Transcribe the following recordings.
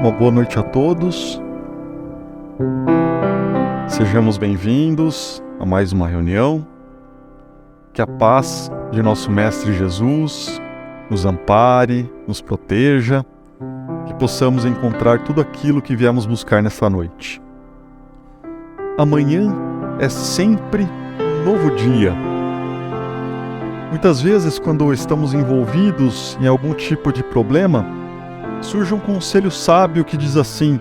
Uma boa noite a todos. Sejamos bem-vindos a mais uma reunião. Que a paz de nosso Mestre Jesus nos ampare, nos proteja, que possamos encontrar tudo aquilo que viemos buscar nesta noite. Amanhã é sempre um novo dia. Muitas vezes, quando estamos envolvidos em algum tipo de problema, surge um conselho sábio que diz assim: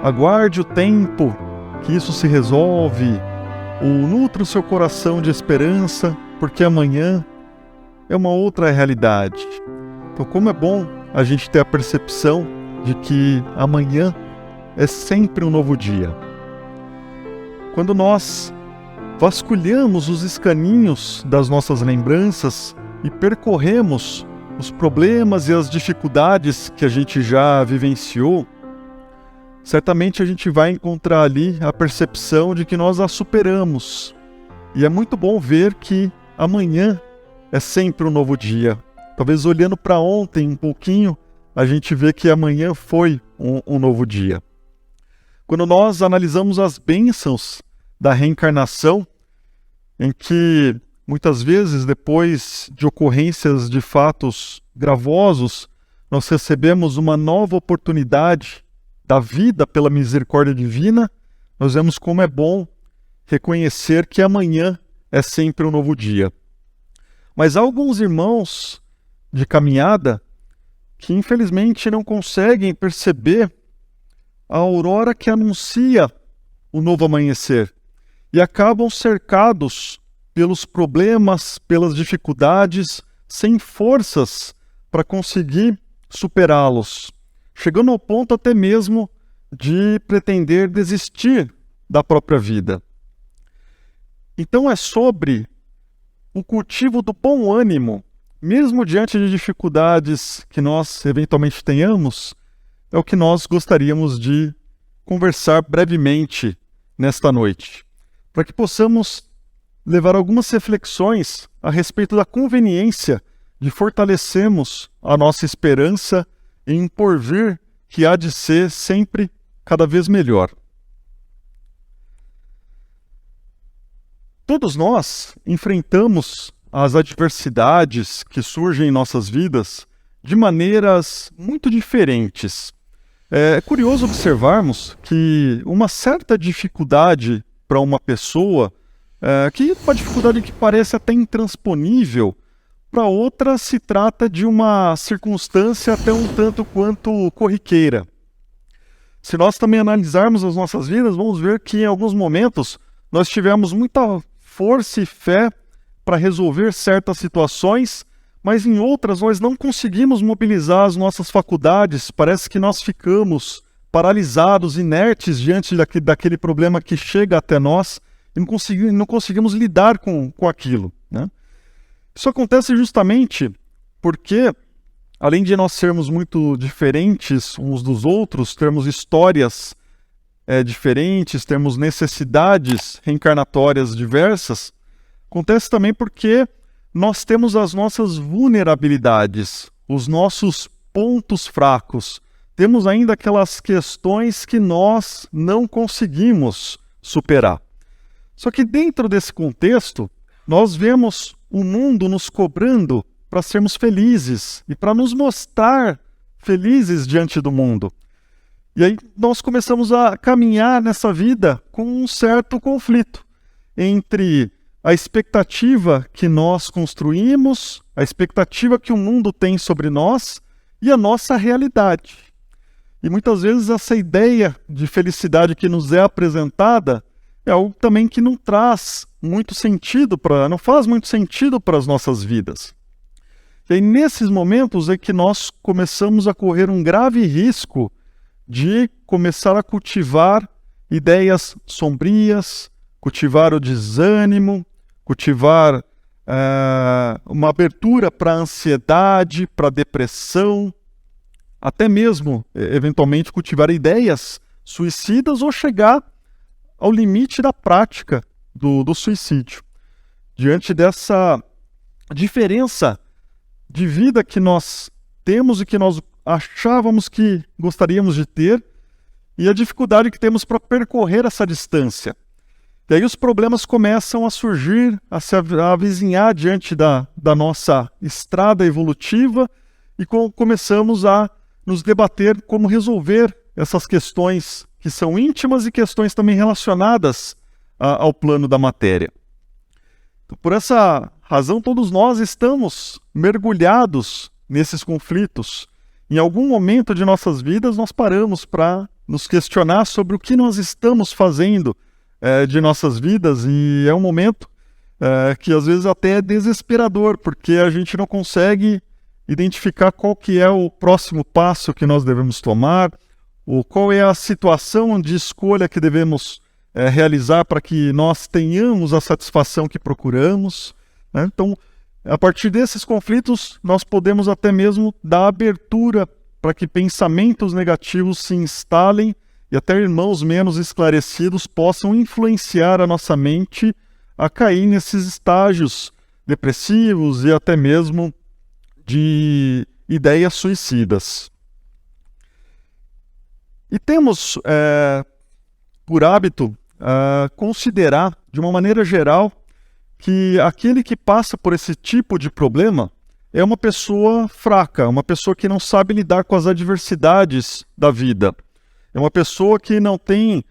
aguarde o tempo que isso se resolve, ou nutra o seu coração de esperança, porque amanhã é uma outra realidade. Então, como é bom a gente ter a percepção de que amanhã é sempre um novo dia. Quando nós vasculhamos os escaninhos das nossas lembranças e percorremos os problemas e as dificuldades que a gente já vivenciou, certamente a gente vai encontrar ali a percepção de que nós as superamos. E é muito bom ver que amanhã é sempre um novo dia. Talvez olhando para ontem um pouquinho, a gente vê que amanhã foi um novo dia. Quando nós analisamos as bênçãos da reencarnação, em que muitas vezes, depois de ocorrências de fatos gravosos, nós recebemos uma nova oportunidade da vida pela misericórdia divina, nós vemos como é bom reconhecer que amanhã é sempre um novo dia. Mas há alguns irmãos de caminhada que infelizmente não conseguem perceber a aurora que anuncia o novo amanhecer e acabam cercados pelos problemas, pelas dificuldades, sem forças para conseguir superá-los, chegando ao ponto até mesmo de pretender desistir da própria vida. Então é sobre o cultivo do bom ânimo, mesmo diante de dificuldades que nós eventualmente tenhamos, é o que nós gostaríamos de conversar brevemente nesta noite, para que possamos levar algumas reflexões a respeito da conveniência de fortalecermos a nossa esperança em um porvir que há de ser sempre cada vez melhor. Todos nós enfrentamos as adversidades que surgem em nossas vidas de maneiras muito diferentes. É curioso observarmos que uma certa dificuldade para uma pessoa, que uma dificuldade que parece até intransponível, para outra se trata de uma circunstância até um tanto quanto corriqueira. Se nós também analisarmos as nossas vidas, vamos ver que em alguns momentos nós tivemos muita força e fé para resolver certas situações, mas em outras nós não conseguimos mobilizar as nossas faculdades, parece que nós ficamos paralisados, inertes diante daquele problema que chega até nós e não conseguimos lidar com aquilo, né? Isso acontece justamente porque, além de nós sermos muito diferentes uns dos outros, termos histórias diferentes, termos necessidades reencarnatórias diversas, acontece também porque nós temos as nossas vulnerabilidades, os nossos pontos fracos. Temos ainda aquelas questões que nós não conseguimos superar. Só que dentro desse contexto, nós vemos o mundo nos cobrando para sermos felizes e para nos mostrar felizes diante do mundo. E aí nós começamos a caminhar nessa vida com um certo conflito entre a expectativa que nós construímos, a expectativa que o mundo tem sobre nós e a nossa realidade. E muitas vezes essa ideia de felicidade que nos é apresentada é algo também que não traz muito sentido, não faz muito sentido para as nossas vidas. E aí nesses momentos é que nós começamos a correr um grave risco de começar a cultivar ideias sombrias, cultivar o desânimo, cultivar uma abertura para a ansiedade, para a depressão, até mesmo, eventualmente, cultivar ideias suicidas ou chegar ao limite da prática do suicídio. Diante dessa diferença de vida que nós temos e que nós achávamos que gostaríamos de ter e a dificuldade que temos para percorrer essa distância. E aí os problemas começam a surgir, a se avizinhar diante da nossa estrada evolutiva e começamos a nos debater como resolver essas questões que são íntimas e questões também relacionadas ao plano da matéria. Então, por essa razão, todos nós estamos mergulhados nesses conflitos. Em algum momento de nossas vidas, nós paramos para nos questionar sobre o que nós estamos fazendo de nossas vidas, e é um momento que às vezes até é desesperador, porque a gente não consegue identificar qual que é o próximo passo que nós devemos tomar, ou qual é a situação de escolha que devemos realizar para que nós tenhamos a satisfação que procuramos, né? Então, a partir desses conflitos, nós podemos até mesmo dar abertura para que pensamentos negativos se instalem e até irmãos menos esclarecidos possam influenciar a nossa mente a cair nesses estágios depressivos e até mesmo de ideias suicidas. E temos por hábito considerar, de uma maneira geral, que aquele que passa por esse tipo de problema é uma pessoa fraca, uma pessoa que não sabe lidar com as adversidades da vida. É uma pessoa que não tem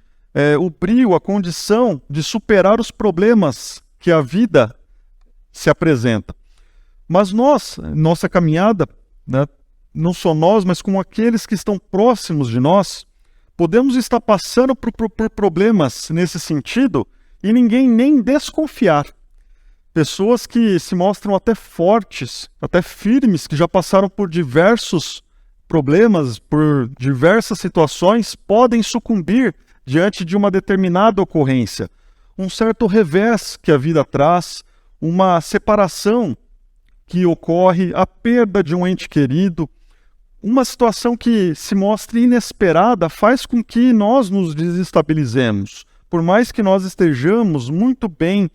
o brio, a condição de superar os problemas que a vida se apresenta. Mas nós, nossa caminhada, né, não só nós, mas com aqueles que estão próximos de nós, podemos estar passando por problemas nesse sentido e ninguém nem desconfiar. Pessoas que se mostram até fortes, até firmes, que já passaram por diversos problemas, por diversas situações, podem sucumbir diante de uma determinada ocorrência. Um certo revés que a vida traz, uma separação que ocorre, a perda de um ente querido, uma situação que se mostre inesperada faz com que nós nos desestabilizemos. Por mais que nós estejamos muito bem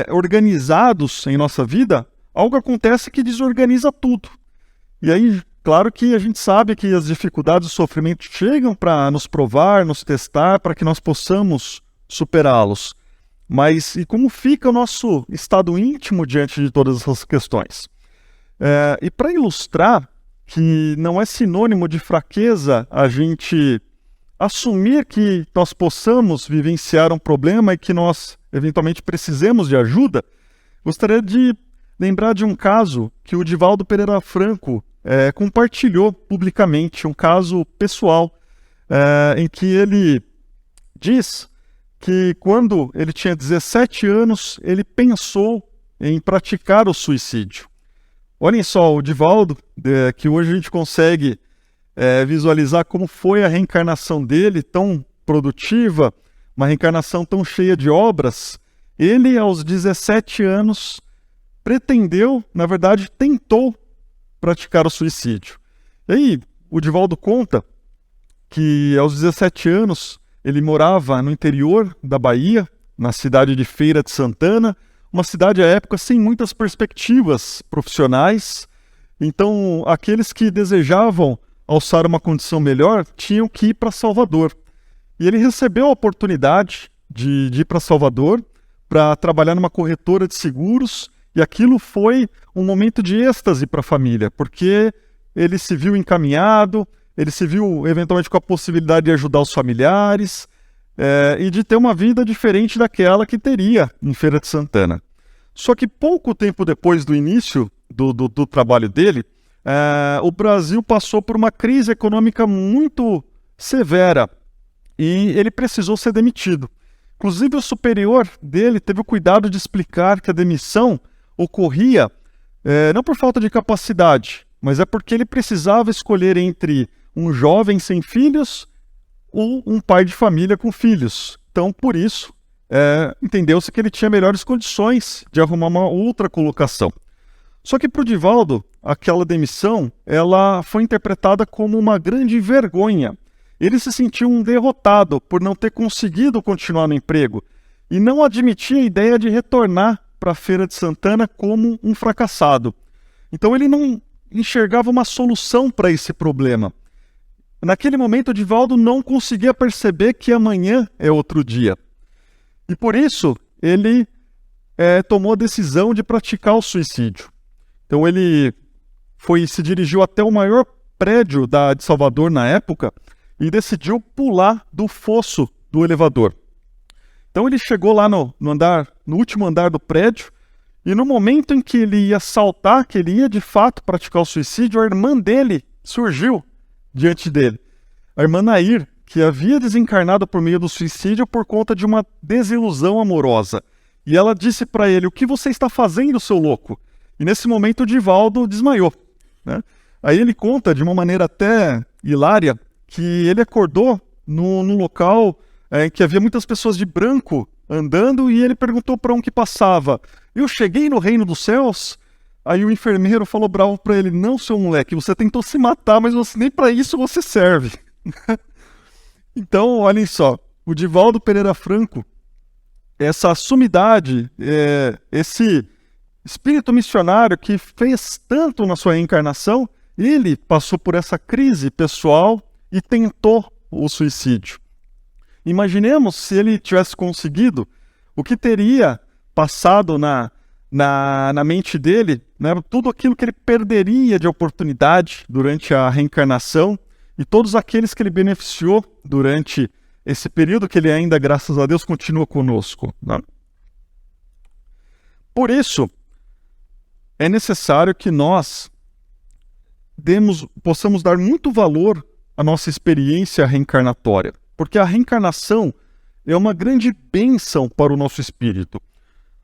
organizados em nossa vida, algo acontece que desorganiza tudo. E aí, claro que a gente sabe que as dificuldades e o sofrimento chegam para nos provar, nos testar, para que nós possamos superá-los. Mas e como fica o nosso estado íntimo diante de todas essas questões? E para ilustrar que não é sinônimo de fraqueza a gente assumir que nós possamos vivenciar um problema e que nós eventualmente precisemos de ajuda, gostaria de lembrar de um caso que o Divaldo Pereira Franco compartilhou publicamente, um caso pessoal, em que ele diz que quando ele tinha 17 anos, ele pensou em praticar o suicídio. Olhem só, o Divaldo, que hoje a gente consegue visualizar como foi a reencarnação dele, tão produtiva, uma reencarnação tão cheia de obras. Ele, aos 17 anos, pretendeu, na verdade, tentou praticar o suicídio. E aí, o Divaldo conta que aos 17 anos ele morava no interior da Bahia, na cidade de Feira de Santana, uma cidade à época sem muitas perspectivas profissionais. Então, aqueles que desejavam alçar uma condição melhor tinham que ir para Salvador. E ele recebeu a oportunidade de ir para Salvador para trabalhar numa corretora de seguros, e aquilo foi um momento de êxtase para a família, porque ele se viu encaminhado, ele se viu eventualmente com a possibilidade de ajudar os familiares e de ter uma vida diferente daquela que teria em Feira de Santana. Só que pouco tempo depois do início do trabalho dele, o Brasil passou por uma crise econômica muito severa e ele precisou ser demitido. Inclusive o superior dele teve o cuidado de explicar que a demissão ocorria não por falta de capacidade, mas é porque ele precisava escolher entre um jovem sem filhos ou um pai de família com filhos. Então, por isso, entendeu-se que ele tinha melhores condições de arrumar uma outra colocação. Só que para o Divaldo, aquela demissão ela foi interpretada como uma grande vergonha. Ele se sentiu um derrotado por não ter conseguido continuar no emprego e não admitia a ideia de retornar para a Feira de Santana como um fracassado. Então ele não enxergava uma solução para esse problema. Naquele momento, o Divaldo não conseguia perceber que amanhã é outro dia. E por isso, ele tomou a decisão de praticar o suicídio. Então ele se dirigiu até o maior prédio de Salvador na época e decidiu pular do fosso do elevador. Então ele chegou lá no último andar do prédio, e no momento em que ele ia saltar, que ele ia de fato praticar o suicídio, a irmã dele surgiu diante dele. A irmã Nair, que havia desencarnado por meio do suicídio por conta de uma desilusão amorosa. E ela disse para ele: "O que você está fazendo, seu louco?" E nesse momento o Divaldo desmaiou, né? Aí ele conta de uma maneira até hilária que ele acordou num local em que havia muitas pessoas de branco andando, e ele perguntou para um que passava: "Eu cheguei no reino dos céus?" Aí o enfermeiro falou bravo para ele: "Não, seu moleque, você tentou se matar, mas nem para isso você serve." Então, olhem só, o Divaldo Pereira Franco, essa sumidade, esse espírito missionário que fez tanto na sua reencarnação, ele passou por essa crise pessoal e tentou o suicídio. Imaginemos se ele tivesse conseguido, o que teria passado na mente dele, né, tudo aquilo que ele perderia de oportunidade durante a reencarnação e todos aqueles que ele beneficiou durante esse período que ele ainda, graças a Deus, continua conosco, né? Por isso, é necessário que nós possamos dar muito valor à nossa experiência reencarnatória, porque a reencarnação é uma grande bênção para o nosso espírito.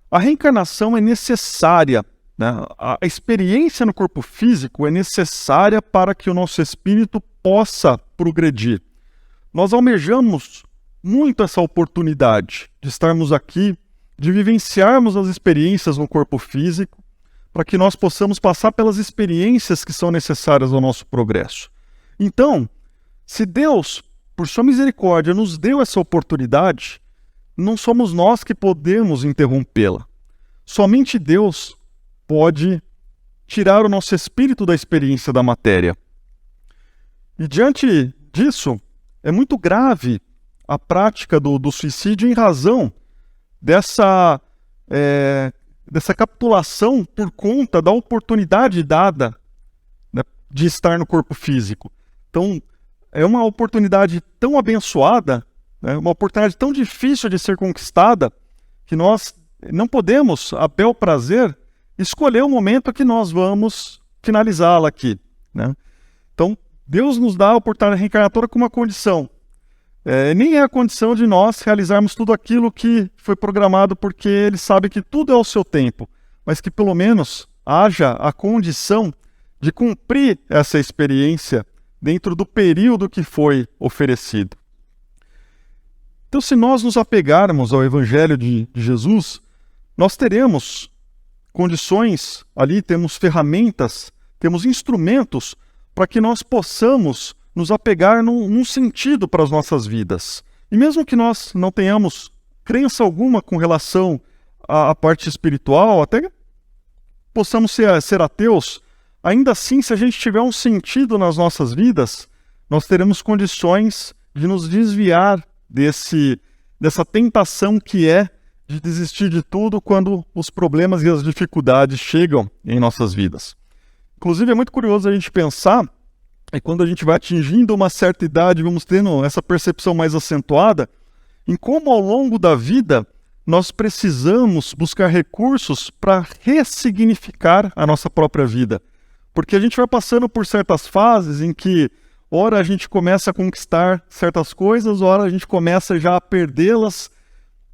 A reencarnação é necessária, né? A experiência no corpo físico é necessária para que o nosso espírito possa progredir. Nós almejamos muito essa oportunidade de estarmos aqui, de vivenciarmos as experiências no corpo físico, para que nós possamos passar pelas experiências que são necessárias ao nosso progresso. Então, se Deus, por sua misericórdia, nos deu essa oportunidade, não somos nós que podemos interrompê-la. Somente Deus pode tirar o nosso espírito da experiência da matéria. E diante disso, é muito grave a prática do suicídio em razão dessa capitulação por conta da oportunidade dada, né, de estar no corpo físico. Então, é uma oportunidade tão abençoada, né, uma oportunidade tão difícil de ser conquistada, que nós não podemos, a bel prazer, escolher o momento que nós vamos finalizá-la aqui, né? Então, Deus nos dá a oportunidade reencarnatória com uma condição. Nem é a condição de nós realizarmos tudo aquilo que foi programado, porque Ele sabe que tudo é ao seu tempo, mas que pelo menos haja a condição de cumprir essa experiência dentro do período que foi oferecido. Então, se nós nos apegarmos ao Evangelho de Jesus, nós teremos condições ali, temos ferramentas, temos instrumentos para que nós possamos nos apegar num sentido para as nossas vidas. E mesmo que nós não tenhamos crença alguma com relação à parte espiritual, até possamos ser ateus, ainda assim, se a gente tiver um sentido nas nossas vidas, nós teremos condições de nos desviar dessa tentação que é de desistir de tudo quando os problemas e as dificuldades chegam em nossas vidas. Inclusive, é muito curioso a gente pensar, quando a gente vai atingindo uma certa idade, vamos tendo essa percepção mais acentuada, em como ao longo da vida nós precisamos buscar recursos para ressignificar a nossa própria vida. Porque a gente vai passando por certas fases em que, ora a gente começa a conquistar certas coisas, ora a gente começa já a perdê-las,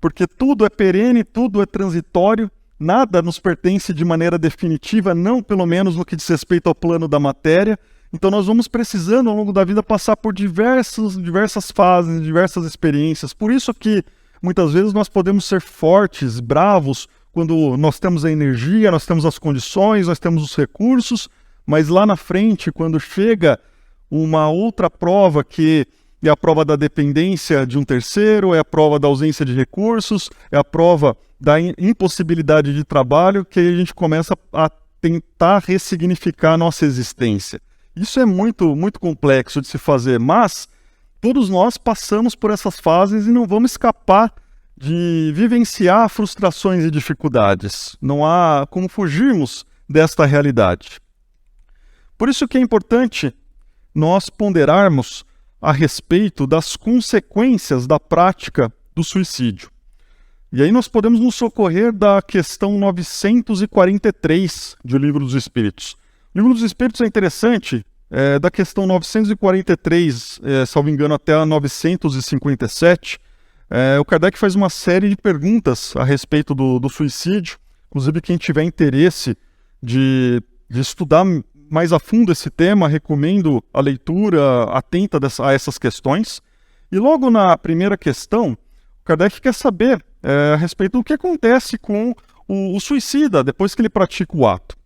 porque tudo é perene, tudo é transitório, nada nos pertence de maneira definitiva, não pelo menos no que diz respeito ao plano da matéria. Então nós vamos precisando ao longo da vida passar por diversas fases, diversas experiências. Por isso que muitas vezes nós podemos ser fortes, bravos, quando nós temos a energia, nós temos as condições, nós temos os recursos, mas lá na frente, quando chega uma outra prova, que é a prova da dependência de um terceiro, é a prova da ausência de recursos, é a prova da impossibilidade de trabalho, que a gente começa a tentar ressignificar a nossa existência. Isso é muito, muito complexo de se fazer, mas todos nós passamos por essas fases e não vamos escapar de vivenciar frustrações e dificuldades. Não há como fugirmos desta realidade. Por isso que é importante nós ponderarmos a respeito das consequências da prática do suicídio. E aí nós podemos nos socorrer da questão 943 do Livro dos Espíritos. O Livro dos Espíritos é interessante, da questão 943, salvo engano, até a 957, o Kardec faz uma série de perguntas a respeito do suicídio. Inclusive, quem tiver interesse de estudar mais a fundo esse tema, recomendo a leitura atenta a essas questões. E logo na primeira questão, o Kardec quer saber a respeito do que acontece com o suicida depois que ele pratica o ato.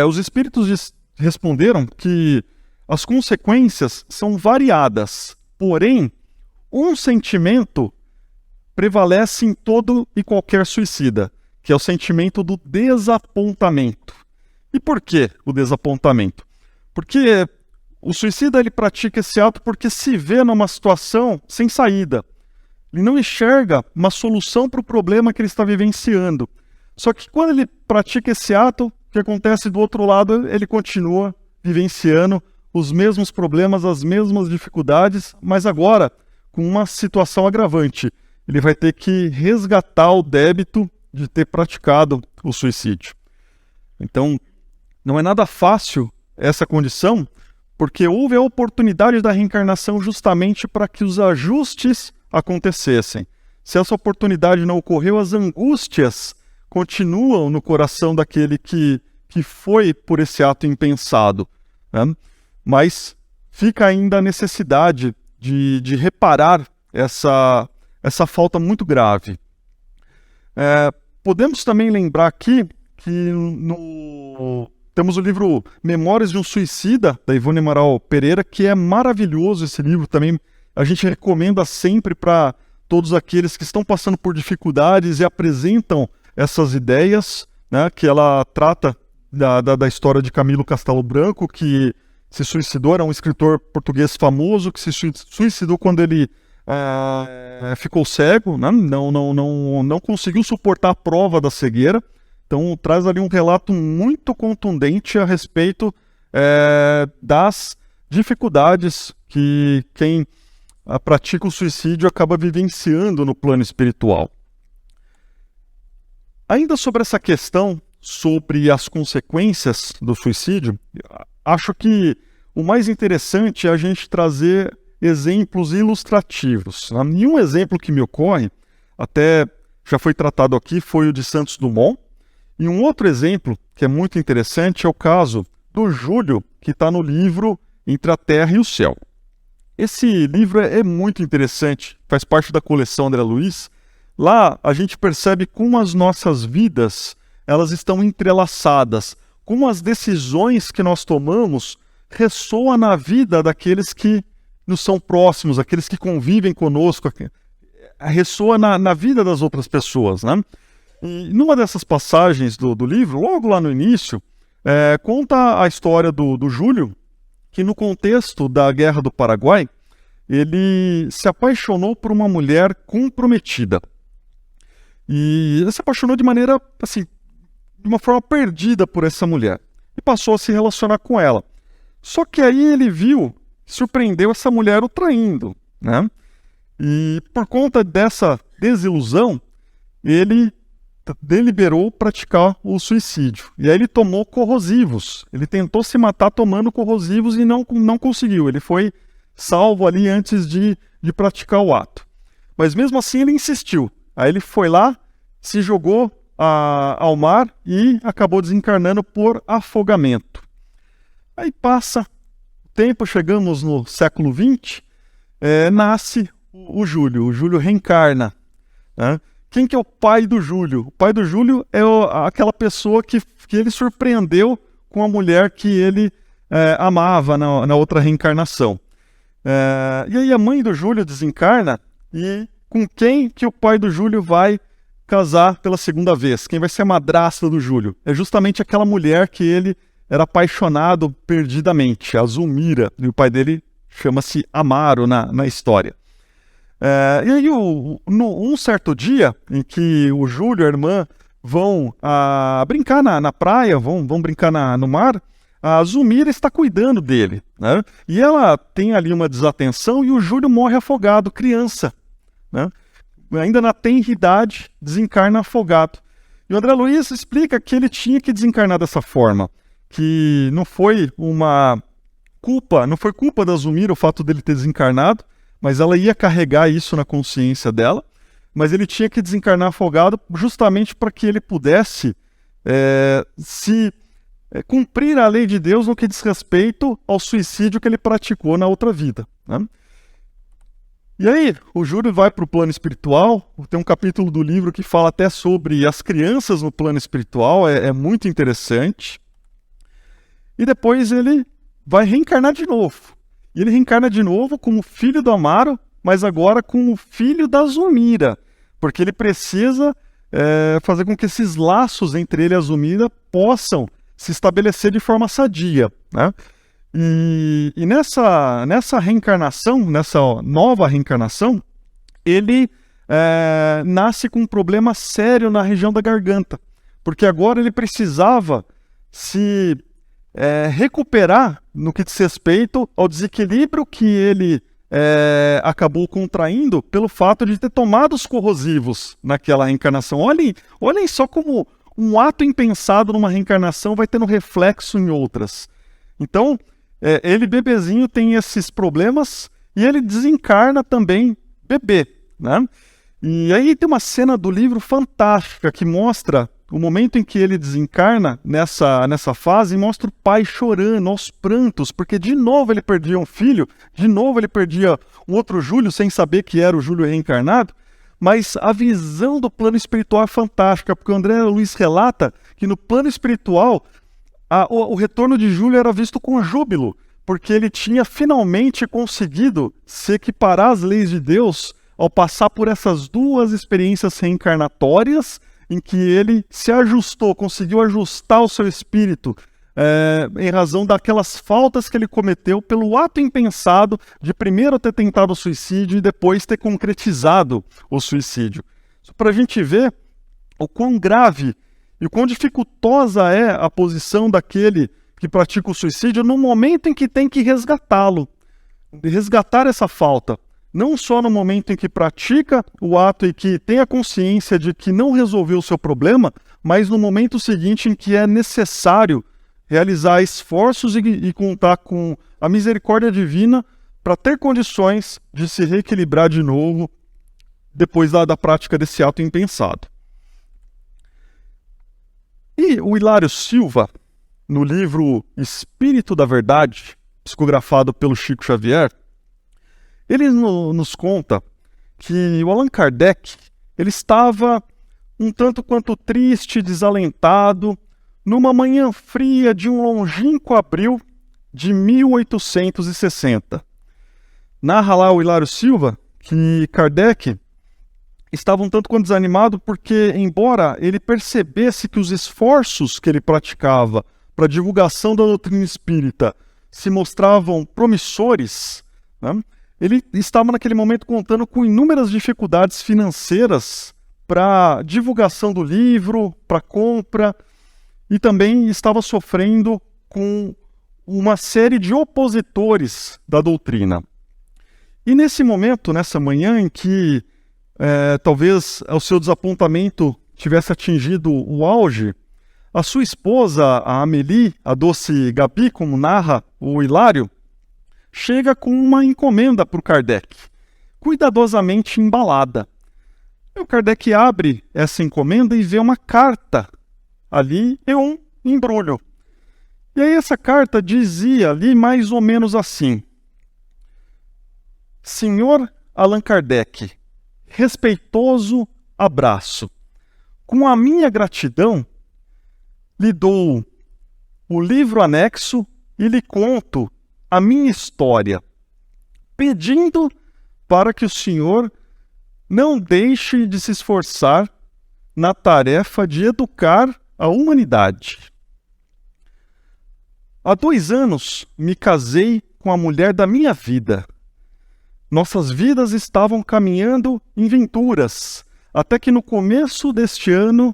Os espíritos responderam que as consequências são variadas, porém, um sentimento prevalece em todo e qualquer suicida, que é o sentimento do desapontamento. E por que o desapontamento? Porque o suicida ele pratica esse ato porque se vê numa situação sem saída. Ele não enxerga uma solução para o problema que ele está vivenciando. Só que quando ele pratica esse ato, o que acontece do outro lado, ele continua vivenciando os mesmos problemas, as mesmas dificuldades, mas agora com uma situação agravante. Ele vai ter que resgatar o débito de ter praticado o suicídio. Então, não é nada fácil essa condição, porque houve a oportunidade da reencarnação justamente para que os ajustes acontecessem. Se essa oportunidade não ocorreu, as angústias continuam no coração daquele que foi por esse ato impensado, né? Mas fica ainda a necessidade de reparar essa falta muito grave. Podemos também lembrar aqui que temos o livro Memórias de um Suicida, da Ivone Amaral Pereira, que é maravilhoso esse livro também. A gente recomenda sempre para todos aqueles que estão passando por dificuldades e apresentam essas ideias, né, que ela trata da história de Camilo Castelo Branco, que se suicidou, era um escritor português famoso, que se suicidou quando ele ficou cego, né, não conseguiu suportar a prova da cegueira. Então traz ali um relato muito contundente a respeito das dificuldades que quem pratica o suicídio acaba vivenciando no plano espiritual. Ainda sobre essa questão, sobre as consequências do suicídio, acho que o mais interessante é a gente trazer exemplos ilustrativos. E um exemplo que me ocorre, até já foi tratado aqui, foi o de Santos Dumont. E um outro exemplo que é muito interessante é o caso do Júlio, que está no livro Entre a Terra e o Céu. Esse livro é muito interessante, faz parte da coleção André Luiz. Lá a gente percebe como as nossas vidas elas estão entrelaçadas, como as decisões que nós tomamos ressoam na vida daqueles que nos são próximos, aqueles que convivem conosco, ressoa na vida das outras pessoas, né? E numa dessas passagens do livro, logo lá no início, conta a história do Júlio, que no contexto da Guerra do Paraguai, ele se apaixonou por uma mulher comprometida. E ele se apaixonou de maneira, assim, de uma forma perdida por essa mulher. E passou a se relacionar com ela. Só que aí ele surpreendeu essa mulher o traindo, né? E por conta dessa desilusão, ele deliberou praticar o suicídio. E aí ele tomou corrosivos. Ele tentou se matar tomando corrosivos e não conseguiu. Ele foi salvo ali antes de praticar o ato. Mas mesmo assim ele insistiu. Aí ele foi lá, se jogou ao mar e acabou desencarnando por afogamento. Aí passa o tempo, chegamos no século XX, nasce o Júlio. O Júlio reencarna, né? Quem que é o pai do Júlio? O pai do Júlio é aquela pessoa que ele surpreendeu com a mulher que ele amava na outra reencarnação. E aí a mãe do Júlio desencarna, e com quem que o pai do Júlio vai casar pela segunda vez? Quem vai ser a madrasta do Júlio? É justamente aquela mulher que ele era apaixonado perdidamente, a Zulmira, e o pai dele chama-se Amaro na história. E aí, um certo dia em que o Júlio e a irmã vão brincar na praia, vão brincar no mar, a Zulmira está cuidando dele, né? E ela tem ali uma desatenção e o Júlio morre afogado, criança, né? Ainda na tenra idade, desencarna afogado. E o André Luiz explica que ele tinha que desencarnar dessa forma, que não foi culpa da Zulmira o fato dele ter desencarnado, mas ela ia carregar isso na consciência dela, mas ele tinha que desencarnar afogado justamente para que ele pudesse cumprir a lei de Deus no que diz respeito ao suicídio que ele praticou na outra vida, né? E aí, o Júlio vai para o plano espiritual, tem um capítulo do livro que fala até sobre as crianças no plano espiritual, é muito interessante. E depois ele vai reencarnar de novo. E ele reencarna de novo como filho do Amaro, mas agora como filho da Zulmira, porque ele precisa fazer com que esses laços entre ele e a Zulmira possam se estabelecer de forma sadia, né? E nessa reencarnação, nessa nova reencarnação, ele nasce com um problema sério na região da garganta, porque agora ele precisava se recuperar no que diz respeito ao desequilíbrio que ele acabou contraindo pelo fato de ter tomado os corrosivos naquela reencarnação. Olhem só como um ato impensado numa reencarnação vai tendo reflexo em outras. Então, ele bebezinho tem esses problemas e ele desencarna também bebê, né? E aí tem uma cena do livro fantástica que mostra o momento em que ele desencarna nessa fase, mostra o pai chorando aos prantos, porque de novo ele perdia um filho, de novo ele perdia um outro Júlio, sem saber que era o Júlio reencarnado, mas a visão do plano espiritual é fantástica, porque o André Luiz relata que no plano espiritual o retorno de Júlio era visto com júbilo, porque ele tinha finalmente conseguido se equiparar às leis de Deus ao passar por essas duas experiências reencarnatórias em que ele se ajustou, conseguiu ajustar o seu espírito em razão daquelas faltas que ele cometeu pelo ato impensado de primeiro ter tentado o suicídio e depois ter concretizado o suicídio. Para a gente ver o quão grave e o quão dificultosa é a posição daquele que pratica o suicídio no momento em que tem que resgatá-lo, resgatar essa falta. Não só no momento em que pratica o ato e que tem a consciência de que não resolveu o seu problema, mas no momento seguinte em que é necessário realizar esforços e contar com a misericórdia divina para ter condições de se reequilibrar de novo depois da prática desse ato impensado. E o Hilário Silva, no livro Espírito da Verdade, psicografado pelo Chico Xavier, ele nos conta que o Allan Kardec ele estava um tanto quanto triste, desalentado, numa manhã fria de um longínquo abril de 1860. Narra lá o Hilário Silva que Kardec estava um tanto quanto desanimado porque, embora ele percebesse que os esforços que ele praticava para a divulgação da doutrina espírita se mostravam promissores, né, ele estava naquele momento contando com inúmeras dificuldades financeiras para divulgação do livro, para compra, e também estava sofrendo com uma série de opositores da doutrina. E nesse momento, nessa manhã em que talvez o seu desapontamento tivesse atingido o auge, a sua esposa, a Amélie, a doce Gabi, como narra o Hilário, chega com uma encomenda para o Kardec, cuidadosamente embalada. E o Kardec abre essa encomenda e vê uma carta ali e um embrulho. E aí essa carta dizia ali mais ou menos assim: Senhor Allan Kardec, respeitoso abraço. Com a minha gratidão, lhe dou o livro anexo e lhe conto a minha história, pedindo para que o senhor não deixe de se esforçar na tarefa de educar a humanidade. Há 2 anos me casei com a mulher da minha vida. Nossas vidas estavam caminhando em venturas, até que no começo deste ano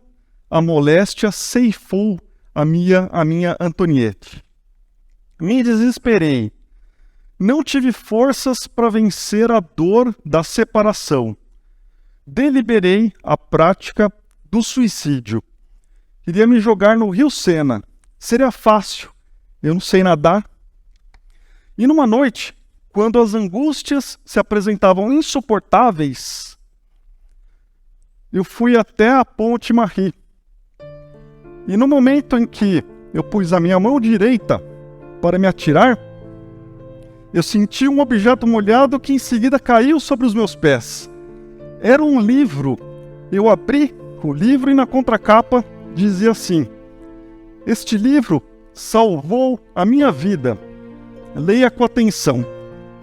a moléstia ceifou a minha Antoniette. Me desesperei. Não tive forças para vencer a dor da separação. Deliberei a prática do suicídio. Queria me jogar no Rio Sena. Seria fácil. Eu não sei nadar. E numa noite, quando as angústias se apresentavam insuportáveis, eu fui até a Ponte Marie. E no momento em que eu pus a minha mão direita para me atirar, eu senti um objeto molhado que em seguida caiu sobre os meus pés. Era um livro. Eu abri o livro e na contracapa dizia assim: este livro salvou a minha vida. Leia com atenção.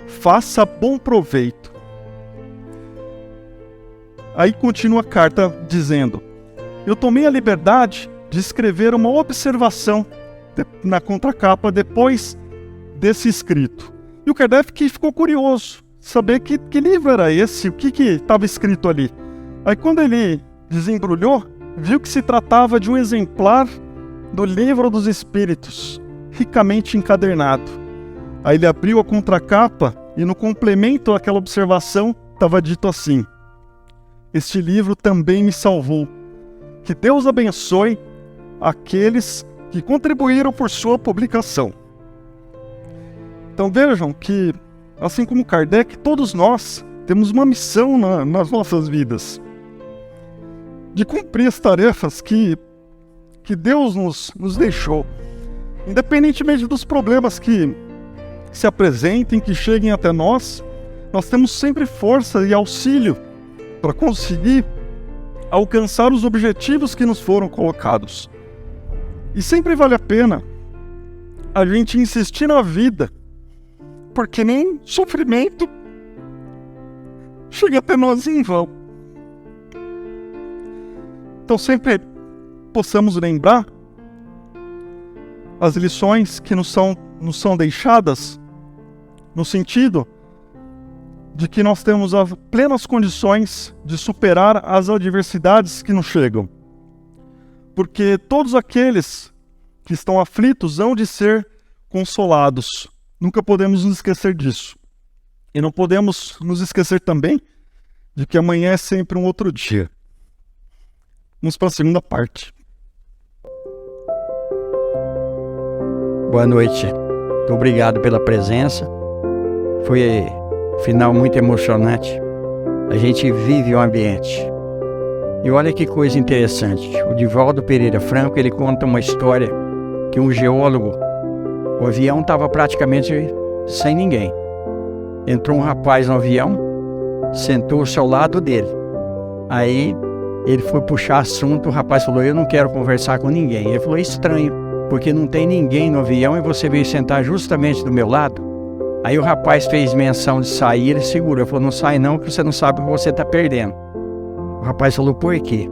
Faça bom proveito. Aí continua a carta dizendo: eu tomei a liberdade de escrever uma observação na contracapa depois desse escrito. E o Kardec ficou curioso, saber que livro era esse, o que estava escrito ali. Aí quando ele desembrulhou, viu que se tratava de um exemplar do Livro dos Espíritos, ricamente encadernado. Aí ele abriu a contracapa e no complemento àquela observação estava dito assim: este livro também me salvou. Que Deus abençoe aqueles que contribuíram por sua publicação. Então vejam que, assim como Kardec, todos nós temos uma missão nas nossas vidas, de cumprir as tarefas que Deus nos deixou, independentemente dos problemas que se apresentem, que cheguem até nós. Nós temos sempre força e auxílio para conseguir alcançar os objetivos que nos foram colocados. E sempre vale a pena a gente insistir na vida, porque nem sofrimento chega até nós em vão. Então sempre possamos lembrar as lições que nos são deixadas, no sentido de que nós temos as plenas condições de superar as adversidades que nos chegam. Porque todos aqueles que estão aflitos hão de ser consolados. Nunca podemos nos esquecer disso. E não podemos nos esquecer também de que amanhã é sempre um outro dia. Vamos para a segunda parte. Boa noite. Muito obrigado pela presença. Foi um final muito emocionante. A gente vive o ambiente. E olha que coisa interessante. O Divaldo Pereira Franco, ele conta uma história que um geólogo, o avião estava praticamente sem ninguém. Entrou um rapaz no avião, sentou-se ao lado dele. Aí ele foi puxar assunto, o rapaz falou: eu não quero conversar com ninguém. Ele falou: estranho, porque não tem ninguém no avião e você veio sentar justamente do meu lado. Aí o rapaz fez menção de sair, ele segurou. Ele falou: não sai não, que você não sabe o que você está perdendo. O rapaz falou: por quê?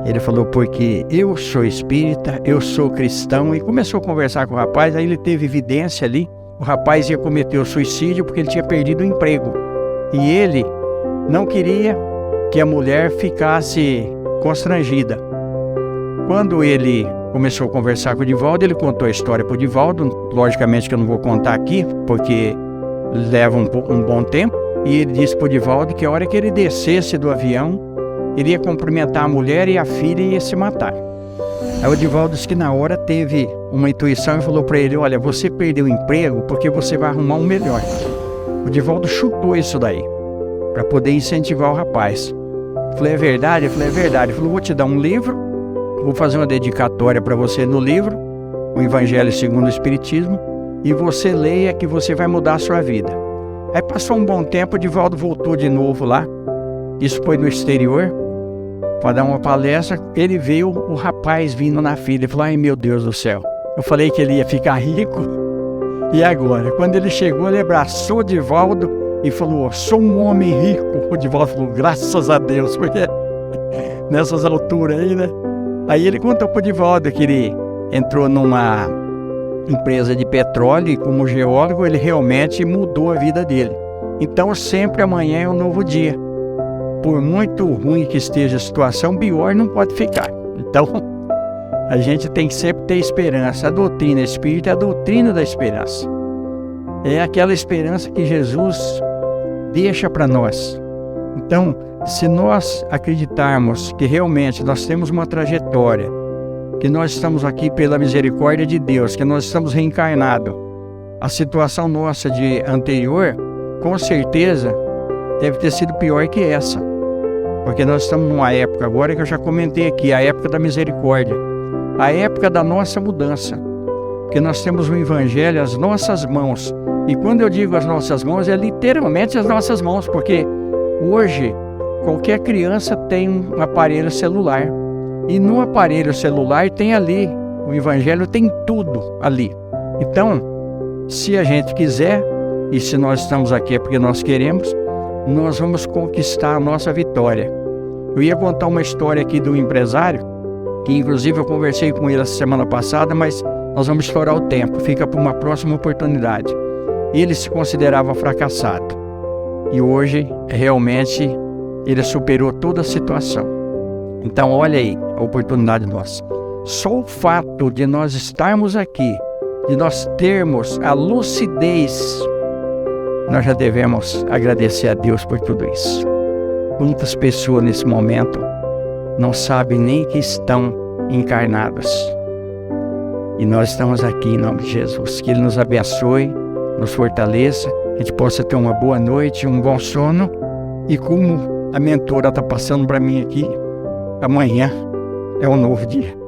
Ele falou: porque eu sou espírita, eu sou cristão. E começou a conversar com o rapaz. Aí ele teve evidência ali. O rapaz ia cometer o suicídio porque ele tinha perdido o emprego. E ele não queria que a mulher ficasse constrangida. Quando ele começou a conversar com o Divaldo, ele contou a história para o Divaldo. Logicamente que eu não vou contar aqui, porque leva um bom tempo. E ele disse para o Divaldo que a hora que ele descesse do avião, iria cumprimentar a mulher e a filha e ia se matar. Aí o Divaldo disse que na hora teve uma intuição e falou para ele: olha, você perdeu o emprego porque você vai arrumar um melhor. O Divaldo chutou isso daí, para poder incentivar o rapaz. Eu falei: é verdade? Ele falou: é verdade. Ele falou: vou te dar um livro, vou fazer uma dedicatória para você no livro, o Evangelho segundo o Espiritismo, e você leia que você vai mudar a sua vida. Aí passou um bom tempo, o Divaldo voltou de novo lá, isso foi no exterior, para dar uma palestra. Ele veio, o rapaz vindo na fila, ele falou: ai meu Deus do céu, eu falei que ele ia ficar rico, e agora? Quando ele chegou, ele abraçou o Divaldo e falou: sou um homem rico. O Divaldo falou: graças a Deus, porque nessas alturas aí, né? Aí ele contou pro Divaldo que ele entrou numa empresa de petróleo e como geólogo ele realmente mudou a vida dele. Então sempre amanhã é um novo dia. Por muito ruim que esteja a situação, pior não pode ficar. Então a gente tem que sempre ter esperança. A doutrina espírita é a doutrina da esperança. É aquela esperança que Jesus deixa para nós. Então, se nós acreditarmos que realmente nós temos uma trajetória, que nós estamos aqui pela misericórdia de Deus, que nós estamos reencarnados, a situação nossa de anterior, com certeza, deve ter sido pior que essa. Porque nós estamos numa época agora que eu já comentei aqui, a época da misericórdia, a época da nossa mudança. Porque nós temos o Evangelho às nossas mãos. E quando eu digo as nossas mãos, é literalmente as nossas mãos, porque hoje qualquer criança tem um aparelho celular. E no aparelho celular tem ali, o Evangelho tem tudo ali. Então, se a gente quiser, e se nós estamos aqui é porque nós queremos, nós vamos conquistar a nossa vitória. Eu ia contar uma história aqui do empresário, que inclusive eu conversei com ele essa semana passada, mas nós vamos estourar o tempo, fica para uma próxima oportunidade. Ele se considerava fracassado e hoje realmente ele superou toda a situação. Então olha aí a oportunidade nossa. Só o fato de nós estarmos aqui, de nós termos a lucidez, nós já devemos agradecer a Deus por tudo isso. Quantas pessoas nesse momento não sabem nem que estão encarnadas. E nós estamos aqui em nome de Jesus. Que Ele nos abençoe, nos fortaleça, que a gente possa ter uma boa noite, um bom sono. E como a mentora está passando para mim aqui, amanhã é um novo dia.